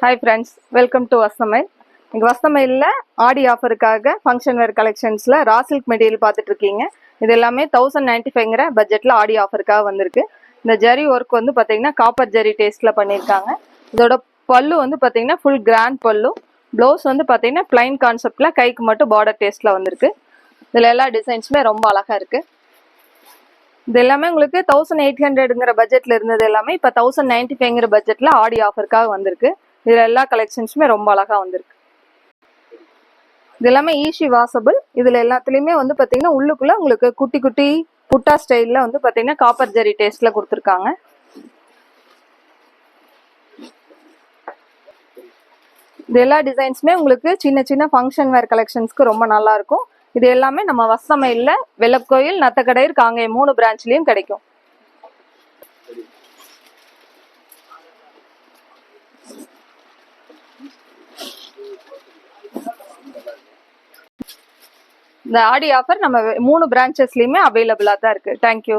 Hi friends, welcome to வசமைல். இங்கே வசமையில் ஆடி ஆஃபருக்காக ஃபங்க்ஷன் வேர் கலெக்ஷன்ஸில் ரா சில்க் மெட்டீரியல் பார்த்துட்டு இருக்கீங்க. இது எல்லாமே 1095ங்கிற பட்ஜெட்டில் ஆடி ஆஃபருக்காக வந்திருக்கு. இந்த ஜரி ஒர்க் வந்து பார்த்தீங்கன்னா காப்பர் ஜரி டேஸ்ட்டில் பண்ணியிருக்காங்க. இதோட பல்லு வந்து பார்த்தீங்கன்னா ஃபுல் கிராண்ட் பல்லு. ப்ளவுஸ் வந்து பார்த்தீங்கன்னா பிளைன் கான்செப்டில் கைக்கு மட்டும் பார்டர் டேஸ்ட்டில் வந்திருக்கு. இதில் எல்லா டிசைன்ஸுமே ரொம்ப அழகாக இருக்குது. இது எல்லாமே உங்களுக்கு 1800ங்கிற பட்ஜெட்டில் இருந்தது எல்லாமே இப்போ 1095ங்கிற பட்ஜெட்டில் ஆடி ஆஃபருக்காக வந்திருக்கு. இதில் எல்லா கலெக்ஷன்ஸுமே ரொம்ப அழகாக வந்திருக்கு. இது எல்லாமே ஈஸி வாஷபிள். இதில் எல்லாத்துலேயுமே வந்து பார்த்தீங்கன்னா உள்ளுக்குள்ளே உங்களுக்கு குட்டி குட்டி புட்டா ஸ்டைலில் வந்து பார்த்தீங்கன்னா காப்பர் ஜரி டேஸ்ட்டில் கொடுத்துருக்காங்க. இது எல்லா டிசைன்ஸுமே உங்களுக்கு சின்ன சின்ன ஃபங்க்ஷன் வேர் கலெக்ஷன்ஸ்க்கு ரொம்ப நல்லா இருக்கும். இது எல்லாமே நம்ம வசமையில் வெள்ளக்கோயில், நத்தக்கடையூர், காங்கேயம் 3 பிரான்ச்லேயும் கிடைக்கும். இந்த ஆடி ஆஃபர் நம்ம 3 பிரான்ச்சஸ்லையுமே அவைலபிளாக தான் இருக்குது. தேங்க்யூ.